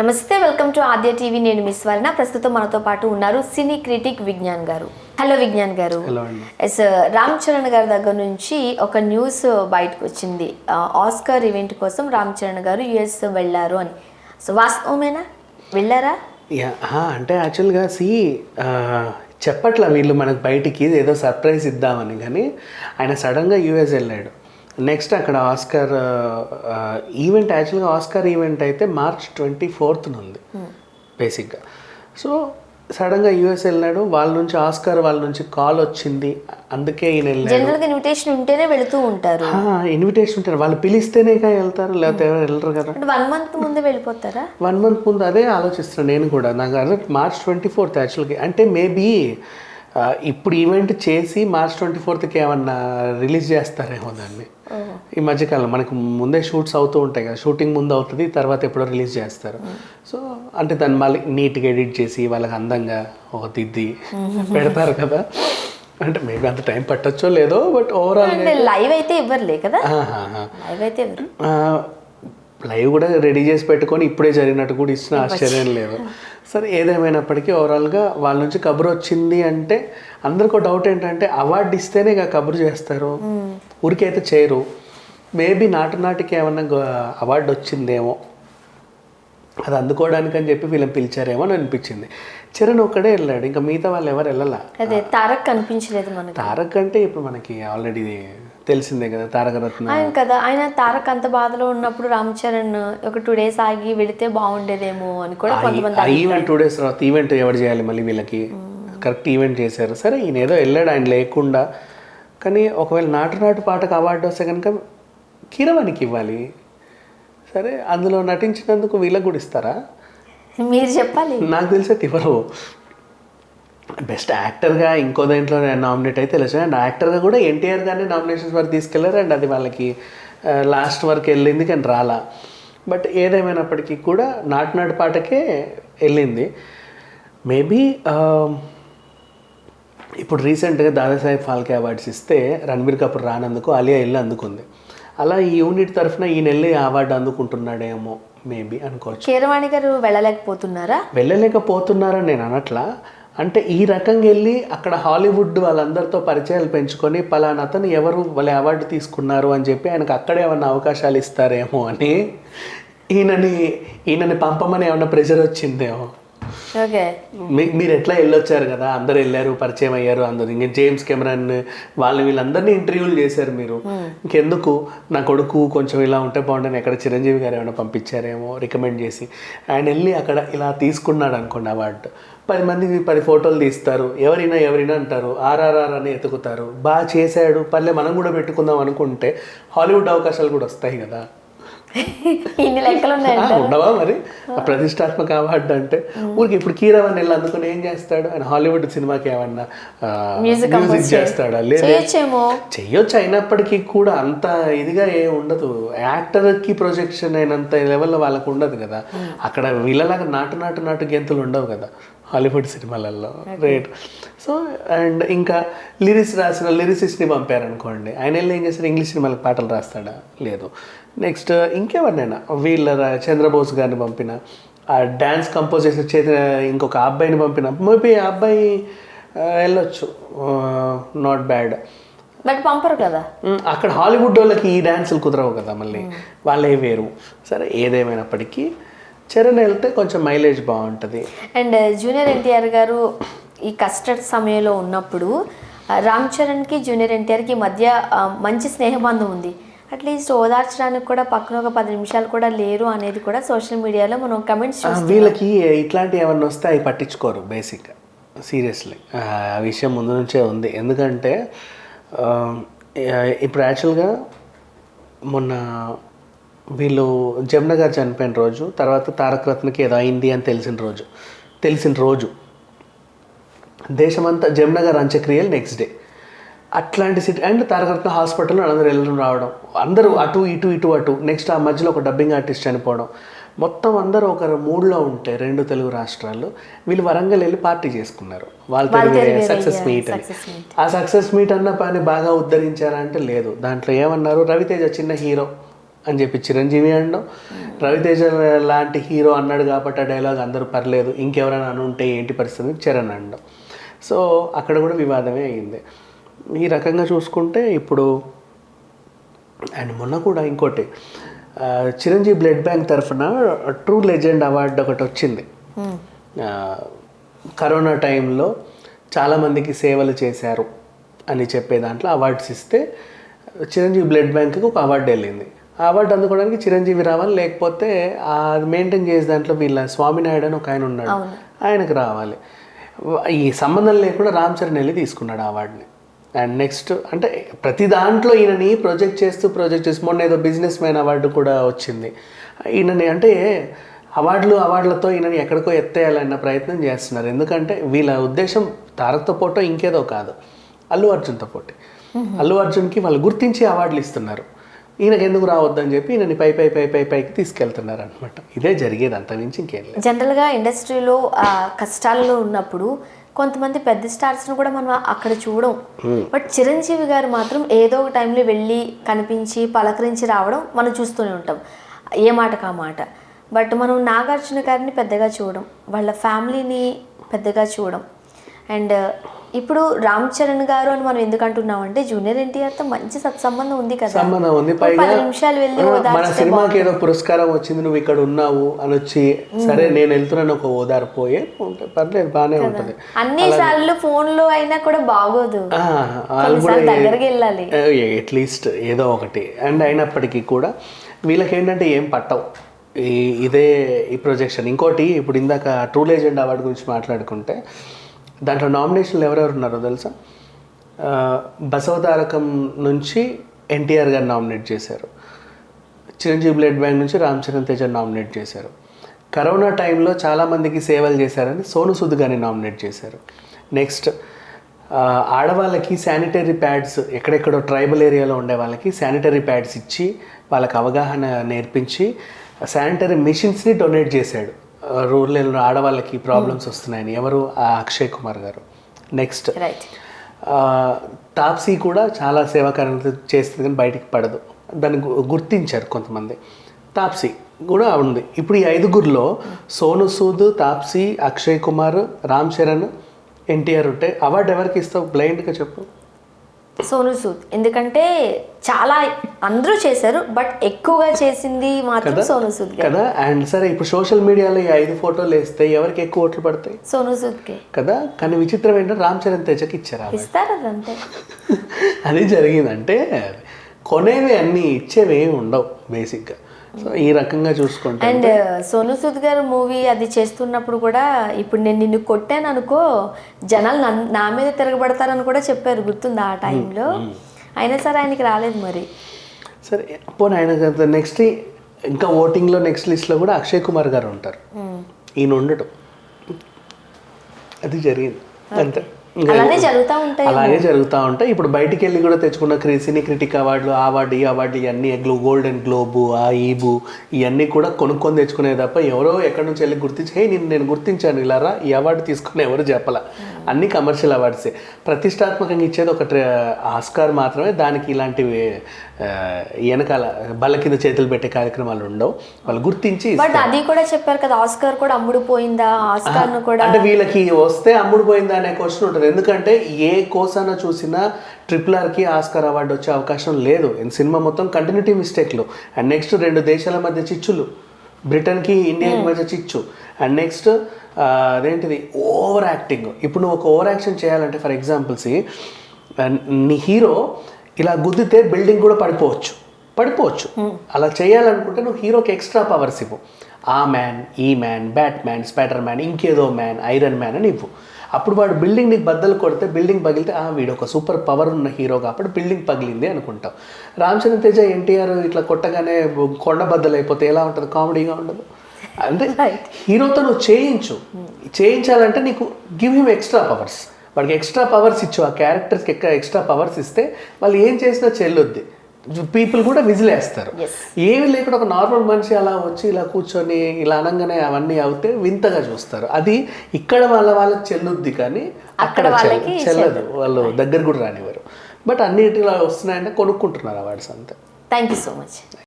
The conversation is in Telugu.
నమస్తే, వెల్కమ్ టు ఆద్య టీవీ. నేను మిస్ వర్ణ. ప్రస్తుతం మనతో పాటు ఉన్నారు సినీ క్రిటిక్ విజ్ఞాన్ గారు. హలో విజ్ఞాన్ గారు. ఎస్, రామ్ చరణ్ గారి దగ్గర నుంచి ఒక న్యూస్ బయటకు వచ్చింది. ఆస్కార్ ఈవెంట్ కోసం రామ్ చరణ్ గారు యుఎస్ వెళ్ళారు అని. సో వాస్తవమేనా? వెళ్ళారా? అంటే యాక్చువల్గా చెప్పట్లా వీళ్ళు మనకు బయటికి ఏదో సర్ప్రైజ్ ఇద్దామని, కానీ ఆయన సడన్గా యూఎస్ వెళ్ళాడు. నెక్స్ట్ అక్కడ ఆస్కార్ ఈవెంట్, యాక్చువల్గా ఆస్కార్ ఈవెంట్ అయితే March 24th ఉంది బేసిక్గా. సో సడన్గా యూఎస్ వెళ్ళాడు. వాళ్ళ నుంచి ఆస్కార్ వాళ్ళ నుంచి కాల్ వచ్చింది, అందుకే ఈయన వెళ్ళాడు. జనరల్గా ఇన్విటేషన్ ఉంటేనే వెళుతూ ఉంటారు. ఇన్విటేషన్ ఉంటారు, వాళ్ళు పిలిస్తేనే వెళ్తారు, లేకపోతే ఎవరు వెళ్ళరు కదా. 1 month ముందు వెళ్ళిపోతారా? 1 month ముందు అదే ఆలోచిస్తున్నాను నేను కూడా. నాకు అదే March 24th యాక్చువల్గా. అంటే మేబీ ఇప్పుడు ఈవెంట్ చేసి March 24th ఏమన్నా రిలీజ్ చేస్తారేమో దాన్ని. ఈ మధ్యకాలం మనకు ముందే షూట్స్ అవుతూ ఉంటాయి కదా, షూటింగ్ ముందు అవుతుంది, తర్వాత ఎప్పుడో రిలీజ్ చేస్తారు. సో అంటే దాన్ని మళ్ళీ నీట్గా ఎడిట్ చేసి వాళ్ళకి అందంగా ఒక దిద్ది పెడతారు కదా. అంటే మేబీ అంత టైం పట్టొచ్చో లేదో, బట్ ఓవరాల్ లైవ్ అయితే ఇవ్వర్లే కదా. లైవ్ కూడా రెడీ చేసి పెట్టుకొని ఇప్పుడే జరిగినట్టు కూడా ఇచ్చిన ఆశ్చర్యం లేదు. సరే, ఏదేమైనప్పటికీ ఓవరాల్గా వాళ్ళ నుంచి కబురు వచ్చింది అంటే అందరికీ డౌట్ ఏంటంటే అవార్డు ఇస్తేనే ఇక కబురు చేస్తారు, ఊరికైతే చేయరు. మేబీ నాటికి ఏమన్నా అవార్డు వచ్చిందేమో, అది అందుకోవడానికి అని చెప్పి వీళ్ళని పిలిచారేమో అని అనిపించింది. చరణ్ ఒక్కడే వెళ్ళాడు, ఇంకా మిగతా వాళ్ళు ఎవరు వెళ్ళాలా. అదే తారక్ కనిపించలేదు మనకి. తారక్ అంటే ఇప్పుడు మనకి ఆల్రెడీ తెలిసిందే కదా, తారక రత్న ఆయన కదా. ఆయన తారక్ అంత బాధలో ఉన్నప్పుడు రామ్ చరణ్ ఒక 2 days ఆగి వెళితే బాగుండేదేమో అని కూడా కొంతమంది. ఈవెంట్ 2 days తర్వాత ఈవెంట్ ఎవరు చేయాలి మళ్ళీ వీళ్ళకి? కరెక్ట్ ఈవెంట్ చేశారు. సరే, ఈయన ఏదో వెళ్ళాడు ఆయన లేకుండా. కానీ ఒకవేళ నాటు పాటకు అవార్డు వస్తే కనుక కీరవాణికి ఇవ్వాలి. సరే, అందులో నటించినందుకు వీళ్ళకి కూడా ఇస్తారా? మీరు చెప్పాలి. నాకు తెలిసే ఇవ్వరు. బెస్ట్ యాక్టర్గా ఇంకో దాంట్లో నామినేట్ అయితే తెలుసు. అండ్ యాక్టర్గా కూడా ఎన్టీఆర్ గారిని నామినేషన్స్ వరకు తీసుకెళ్లారు. అండ్ అది వాళ్ళకి లాస్ట్ వరకు వెళ్ళింది, కానీ రాలా. బట్ ఏదేమైనప్పటికీ కూడా నాటు పాటకే వెళ్ళింది. మేబీ ఇప్పుడు రీసెంట్గా దాదాసాహెబ్ ఫాల్కే అవార్డ్స్ ఇస్తే రణబీర్ కపూర్ రానందుకు అలియా వెళ్ళి అందుకుంది. అలా ఈ యూనిట్ తరఫున ఈయన వెళ్ళి అవార్డు అందుకుంటున్నాడేమో మేబీ అనుకోవచ్చు. కీరవాణి గారు వెళ్ళలేకపోతున్నారని నేను అనట్లా. అంటే ఈ రకంగా వెళ్ళి అక్కడ హాలీవుడ్ వాళ్ళందరితో పరిచయాలు పెంచుకొని పలానా అతను ఎవరు వాళ్ళ అవార్డు తీసుకున్నారు అని చెప్పి ఆయనకు అక్కడే ఏమన్నా అవకాశాలు ఇస్తారేమో అని ఈయనని పంపమని ఏమన్నా ప్రెషర్ వచ్చిందేమో. మీరు ఎట్లా వెళ్ళొచ్చారు కదా, అందరు వెళ్ళారు, పరిచయం అయ్యారు అందరు. ఇంకా జేమ్స్ కెమెరాన్ వీళ్ళందరినీ ఇంటర్వ్యూలు చేశారు మీరు, ఇంకెందుకు నా కొడుకు కొంచెం ఇలా ఉంటే బాగుండని ఎక్కడ చిరంజీవి గారు ఏమైనా పంపించారేమో రికమెండ్ చేసి. ఆయన వెళ్ళి అక్కడ ఇలా తీసుకున్నాడు అనుకోండి అవార్డు, 10 మంది 10 ఫోటోలు తీస్తారు, ఎవరైనా అంటారు, ఆర్ఆర్ఆర్ అని ఎతుకుతారు. బాగా చేశాడు, పల్లె మనం కూడా పెట్టుకుందాం అనుకుంటే హాలీవుడ్ అవకాశాలు కూడా వస్తాయి కదా. ఉండవా మరి ప్రతిష్టాత్మక అవార్డు అంటే? ఊరికి ఇప్పుడు కీరవాణి వెళ్ళి అందుకుని ఏం చేస్తాడు ఆయన? హాలీవుడ్ సినిమాకి ఏమన్నా మ్యూజిక్ చేస్తాడా? లేదు, చెయ్యొచ్చు. అయినప్పటికీ కూడా అంత ఇదిగా ఏం ఉండదు. యాక్టర్కి ప్రొజెక్షన్ అయినంత లెవెల్లో వాళ్ళకు ఉండదు కదా. అక్కడ వీళ్ళలాగా నాటు గెంతులు ఉండవు కదా హాలీవుడ్ సినిమాలలో. రైట్. సో అండ్ ఇంకా రాసిన లిరిసిస్ట్ని పంపారనుకోండి, ఆయన వెళ్ళి ఏం చేస్తారు? ఇంగ్లీష్ సినిమాలకు పాటలు రాస్తాడా? లేదు. నెక్స్ట్ ఇంకెవరినైనా చంద్రబోస్ గారిని పంపిన, ఆ డ్యాన్స్ కంపోజ్ చేసిన ఇంకొక అబ్బాయిని పంపిన, మేబీ ఆ అబ్బాయి వెళ్ళొచ్చు, నాట్ బ్యాడ్. బట్ పంపరు కదా అక్కడ. హాలీవుడ్ వాళ్ళకి ఈ డ్యాన్సులు కుదరవు కదా, మళ్ళీ వాళ్ళే వేరు. సరే, ఏదేమైనప్పటికీ చరణ్ వెళ్తే కొంచెం మైలేజ్ బాగుంటుంది. అండ్ జూనియర్ ఎన్టీఆర్ గారు ఈ కస్టర్డ్ సమయంలో ఉన్నప్పుడు రామ్ చరణ్కి జూనియర్ ఎన్టీఆర్కి మధ్య మంచి స్నేహబంధం ఉంది. అట్లీస్ట్ ఓదార్చడానికి కూడా పక్కన ఒక 10 నిమిషాలు కూడా లేరు అనేది కూడా సోషల్ మీడియాలో మనం కమెంట్స్ చూస్తాం. వీళ్ళకి ఇట్లాంటివి ఏమన్నా వస్తే అవి పట్టించుకోరు బేసిక్గా. సీరియస్లీ ఆ విషయం ముందు నుంచే ఉంది. ఎందుకంటే ఇప్పుడు యాక్చువల్గా మొన్న వీళ్ళు జమున గారు చనిపోయిన రోజు, తర్వాత తారక రత్నకి ఏదో అయింది అని తెలిసిన రోజు దేశమంతా జమున గారు అంత్యక్రియలు నెక్స్ట్ డే. అట్లాంటి సిటీ అండ్ తారక రత్న హాస్పిటల్లో అందరూ వెళ్ళడం రావడం, అందరూ అటు ఇటు. నెక్స్ట్ ఆ మధ్యలో ఒక డబ్బింగ్ ఆర్టిస్ట్ చనిపోవడం. మొత్తం అందరూ ఒక మూడ్లో ఉంటే 2 తెలుగు రాష్ట్రాల్లో వీళ్ళు వరంగల్ వెళ్ళి పార్టీ చేసుకున్నారు. వాళ్ళ సక్సెస్ మీట్ అని. ఆ సక్సెస్ మీట్ అన్న పని బాగా ఉద్ధరించారా అంటే లేదు. దాంట్లో ఏమన్నారు, రవితేజ చిన్న హీరో అని చెప్పి చిరంజీవి అనడం, రవితేజ లాంటి హీరో అన్నాడు కాబట్టి ఆ డైలాగ్ అందరూ పర్లేదు, ఇంకెవరైనా అనుంటే ఏంటి పరిస్థితి చరణ్ అనడం. సో అక్కడ కూడా వివాదమే అయింది. ఈ రకంగా చూసుకుంటే ఇప్పుడు అండ్ మొన్న కూడా ఇంకోటి చిరంజీవి బ్లడ్ బ్యాంక్ తరఫున ట్రూ లెజెండ్ అవార్డు ఒకటి వచ్చింది. కరోనా టైంలో చాలామందికి సేవలు చేశారు అని చెప్పే దాంట్లో అవార్డ్స్ ఇస్తే చిరంజీవి బ్లడ్ బ్యాంక్కి ఒక అవార్డు వెళ్ళింది. ఆ అవార్డు అందుకోవడానికి చిరంజీవి రావాలి, లేకపోతే అది మెయింటైన్ చేసే దాంట్లో వీళ్ళ స్వామినాయుడు అని ఒక ఆయన ఉన్నాడు, ఆయనకు రావాలి. ఈ సంబంధం లేకుండా రామ్ చరణ్ వెళ్ళి తీసుకున్నాడు ఆ అవార్డుని. అండ్ నెక్స్ట్ అంటే ప్రతి దాంట్లో ఈయనని ప్రొజెక్ట్ చేస్తూ మొన్న ఏదో బిజినెస్ మ్యాన్ అవార్డు కూడా వచ్చింది. ఈయనని అంటే అవార్డులతో ఈయనని ఎక్కడికో ఎత్తేయాలన్న ప్రయత్నం చేస్తున్నారు. ఎందుకంటే వీళ్ళ ఉద్దేశం తారక్తో పోటో ఇంకేదో కాదు, అల్లు అర్జున్తో పోటీ. అల్లు అర్జున్కి వాళ్ళు గుర్తించి అవార్డులు ఇస్తున్నారు, ఈయనకి ఎందుకు రావద్దని చెప్పి ఈయనని పైకి తీసుకెళ్తున్నారు అనమాట. ఇదే జరిగేది, అంత మించి ఇంకేం లేదు. జనరల్గా ఇండస్ట్రీలో కష్టాల్లో ఉన్నప్పుడు కొంతమంది పెద్ద స్టార్స్ను కూడా మనం అక్కడ చూడం. బట్ చిరంజీవి గారు మాత్రం ఏదో ఒక టైంలో వెళ్ళి కనిపించి పలకరించి రావడం మనం చూస్తూనే ఉంటాం, ఏ మాటకు ఆ మాట. బట్ మనం నాగార్జున గారిని పెద్దగా చూడం, వాళ్ళ ఫ్యామిలీని పెద్దగా చూడం. అండ్ ఇప్పుడు రామ్ చరణ్ గారు అని మనం ఎందుకు అంటున్నామంటే జూనియర్ ఎన్టీఆర్తో మంచి సత్సంబంధం ఉంది కదా, సంబంధం ఉంది. 10 నిమిషాలు వెళ్ళి మన సినిమాకి ఏదో పురస్కారం వచ్చింది, నువ్వు ఇక్కడ ఉన్నావు అని వచ్చి సరే నేను వెళ్తున్నాను ఒక ఓదారిపోయే పర్లేదు, బాగానే ఉంటుంది. అన్ని సార్లు ఫోన్లో అయినా కూడా బాగోదు, దగ్గరికి వెళ్ళాలి అట్లీస్ట్ ఏదో ఒకటి. అండ్ అయినప్పటికీ కూడా వీళ్ళకి ఏంటంటే ఏం పట్టవు ఇదే ఈ ప్రొజెక్షన్. ఇంకోటి ఇప్పుడు ఇందాక ట్రూ లెజెండ్ అవార్డు గురించి మాట్లాడుకుంటే దాంట్లో నామినేషన్లు ఎవరెవరు ఉన్నారో తెలుసా? బసవతారకం నుంచి ఎన్టీఆర్ గారు నామినేట్ చేశారు, చిరంజీవి బ్లడ్ బ్యాంక్ నుంచి రామ్ చరణ్ తేజ నామినేట్ చేశారు, కరోనా టైంలో చాలామందికి సేవలు చేశారని సోను సూద్ గారిని నామినేట్ చేశారు. నెక్స్ట్ ఆడవాళ్ళకి శానిటరీ ప్యాడ్స్, ఎక్కడెక్కడో ట్రైబల్ ఏరియాలో ఉండే వాళ్ళకి శానిటరీ ప్యాడ్స్ ఇచ్చి వాళ్ళకి అవగాహన నేర్పించి శానిటరీ మిషన్స్ని డొనేట్ చేశాడు. రూరల్ ఆడవాళ్ళకి ప్రాబ్లమ్స్ వస్తున్నాయని, ఎవరు? అక్షయ్ కుమార్ గారు. నెక్స్ట్ తాప్సీ కూడా చాలా సేవాకార్యం చేస్తుంది కానీ బయటికి పడదు, దాన్ని గుర్తించారు కొంతమంది. తాప్సీ కూడా ఉంది. ఇప్పుడు ఈ 5గురిలో సోను సూద్, తాప్సీ, అక్షయ్ కుమార్, రామ్ చరణ్, ఎన్టీఆర్ ఉంటే అవార్డు ఎవరికి ఇస్తావు బ్లైండ్గా చెప్పు? సోను సూద్. ఎందుకంటే చాలా అందరూ చేశారు, బట్ ఎక్కువగా చేసింది మాత్రం సోను సూద్ కదా. అండ్ సరే ఇప్పుడు సోషల్ మీడియాలో ఈ 5 ఫోటోలు వేస్తే ఎవరికి ఎక్కువ ఓట్లు పడతాయి? సోను సూద్కే కదా. కానీ విచిత్రం ఏంటంటే రామ్ చరణ్ తేజకి ఇచ్చారు, ఇస్తారు అదంతే. అది జరిగిందంటే కొనేవి అన్నీ ఇచ్చేవి ఏమి ఉండవు బేసిక్గా. సో ఈ రకంగా చూసుకుంటే అండ్ సోను సూద్ గారు మూవీ అది చేస్తున్నప్పుడు కూడా ఇప్పుడు నేను నిన్ను కొట్టాను అనుకో జనాలు నా మీద తిరగబడతారని కూడా చెప్పారు, గుర్తుందా ఆ టైంలో? అయినా సరే ఆయనకి రాలేదు మరి. సరే పోనీ ఆయన నెక్స్ట్ ఇంకా ఓటింగ్లో నెక్స్ట్ లిస్ట్లో కూడా అక్షయ్ కుమార్ గారు ఉంటారు, ఈయన ఉండటం అది జరిగింది అంతే. అలాగే జరుగుతూ ఉంటాయి. ఇప్పుడు బయటికి వెళ్ళి కూడా తెచ్చుకున్న సినీ క్రిటిక్ అవార్డులు, ఆ అవార్డు ఈ అవార్డు ఇవన్నీ గోల్డెన్ గ్లోబు, ఆ ఈబు ఇవన్నీ కూడా కొనుక్కొని తెచ్చుకునే తప్ప ఎవరో ఎక్కడి నుంచి వెళ్ళి గుర్తించి హే నేను గుర్తించాను ఇలారా ఈ అవార్డు తీసుకుని ఎవరు చెప్పాల. అన్ని కమర్షియల్ అవార్డ్సే. ప్రతిష్టాత్మకంగా ఇచ్చేది ఒక ఆస్కార్ మాత్రమే, దానికి ఇలాంటివి వెనకాల బల్ల కింద చేతులు పెట్టే కార్యక్రమాలు ఉండవు, వాళ్ళు గుర్తించి. బట్ అది కూడా చెప్పారు కదా ఆస్కార్ కూడా అమ్ముడు పోయిందా, ఆస్కార్ కూడా అంటే వీళ్ళకి వస్తే అమ్ముడు పోయిందా అనే క్వశ్చన్ ఉంటుంది. ఎందుకంటే ఏ కోసాన చూసినా RRRకి ఆస్కార్ అవార్డు వచ్చే అవకాశం లేదు. సినిమా మొత్తం కంటిన్యూటీ మిస్టేక్లు. అండ్ నెక్స్ట్ 2 దేశాల మధ్య చిచ్చులు, బ్రిటన్కి ఇండియాకి మధ్య చిచ్చు. అండ్ నెక్స్ట్ అదేంటిది ఓవర్ యాక్టింగ్. ఇప్పుడు నువ్వు ఒక ఓవర్ యాక్షన్ చేయాలంటే ఫర్ ఎగ్జాంపుల్స్ నీ హీరో ఇలా గుద్దితే బిల్డింగ్ కూడా పడిపోవచ్చు. అలా చేయాలనుకుంటే నువ్వు హీరోకి ఎక్స్ట్రా పవర్స్ ఇవ్వు. ఆ మ్యాన్, ఈ man, bat man, spider man, ఇంకేదో మ్యాన్, ఐరన్ మ్యాన్ అని ఇవ్వు. అప్పుడు వాడు బిల్డింగ్ నీకు బద్దలు కొడితే, బిల్డింగ్ పగిలితే వీడు ఒక సూపర్ పవర్ ఉన్న హీరో కాబట్టి బిల్డింగ్ పగిలింది అనుకుంటాం. రామ్ చరణ్ తేజ ఎన్టీఆర్ ఇట్లా కొట్టగానే కొండ బద్దలు అయిపోతే ఎలా ఉంటుంది? కామెడీగా ఉండదు. అంటే హీరోతో నువ్వు చేయించాలంటే నీకు గివ్ హిమ్ ఎక్స్ట్రా పవర్స్. వాడికి ఎక్స్ట్రా పవర్స్ ఇచ్చు, ఆ క్యారెక్టర్స్కి ఎక్స్ట్రా పవర్స్ ఇస్తే వాళ్ళు ఏం చేసినా చెల్లుద్ది, పీపుల్ కూడా విజిలేస్తారు. ఏమి లేకుండా ఒక నార్మల్ మనిషి అలా వచ్చి ఇలా కూర్చొని ఇలా అనగానే అవన్నీ అవుతే వింతగా చూస్తారు. అది ఇక్కడ వాళ్ళకి చెల్లుద్ది కానీ అక్కడ చెల్లదు, వాళ్ళు దగ్గర కూడా రానివ్వరు. బట్ అన్నిటిలా వస్తున్నాయంటే కొనుక్కుంటున్నారు అవార్డ్స్ అంతే. Thank you so much.